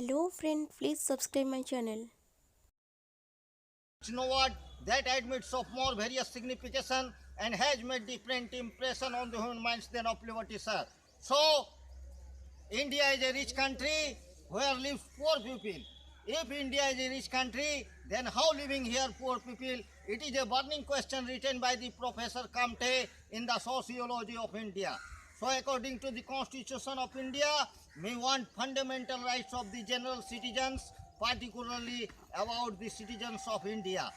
Hello friend, please subscribe my channel. You know what? That admits of more various signification and has made different impression on the human minds than of liberty, sir. So, India is a rich country where lives poor people. If India is a rich country, then how living here poor people? It is a burning question written by the Professor Kamte in the Sociology of India. So according to the Constitution of India, we want fundamental rights of the general citizens, particularly about the citizens of India.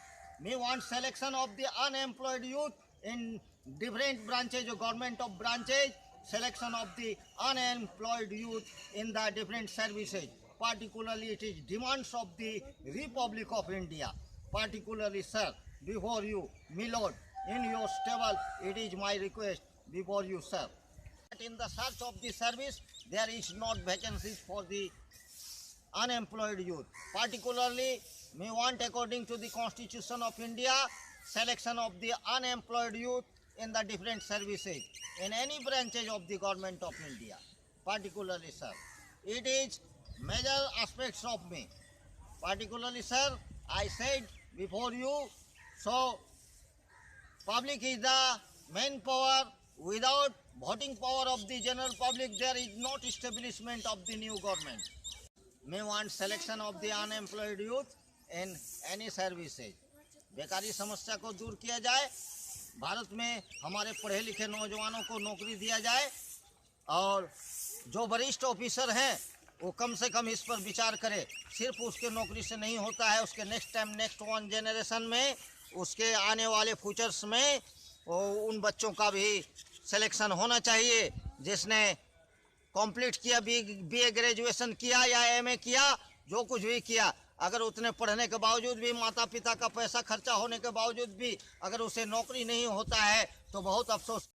We want selection of the unemployed youth in different branches of government of branches, selection of the unemployed youth in the different services. Particularly it is demands of the Republic of India. Particularly, sir, before you, my lord, in your stable, it is my request before you, sir. In the search of the service, there is not vacancies for the unemployed youth. Particularly, we want, according to the Constitution of India, selection of the unemployed youth in the different services, in any branches of the government of India. Particularly, sir, it is major aspects of me. Particularly, sir, I said before you, so public is the main power. Without voting power of the general public, there is not establishment of the new government. We want selection of the unemployed youth in any services. बेकारी समस्या को दूर किया जाए, भारत में हमारे पढ़े लिखे नौजवानों को नौकरी दिया जाए और जो वरिष्ठ ऑफिसर हैं वो कम से कम इस पर विचार करें। सिर्फ उसके नौकरी से नहीं होता है, उसके next time next one generation में, उसके आने वाले फ्यूचर्स में उन बच्चों का भी सिलेक्शन होना चाहिए जिसने कंप्लीट किया, बीए ग्रेजुएशन किया या एमए किया, जो कुछ भी किया। अगर उतने पढ़ने के बावजूद भी, माता पिता का पैसा खर्चा होने के बावजूद भी अगर उसे नौकरी नहीं होता है तो बहुत अफसोस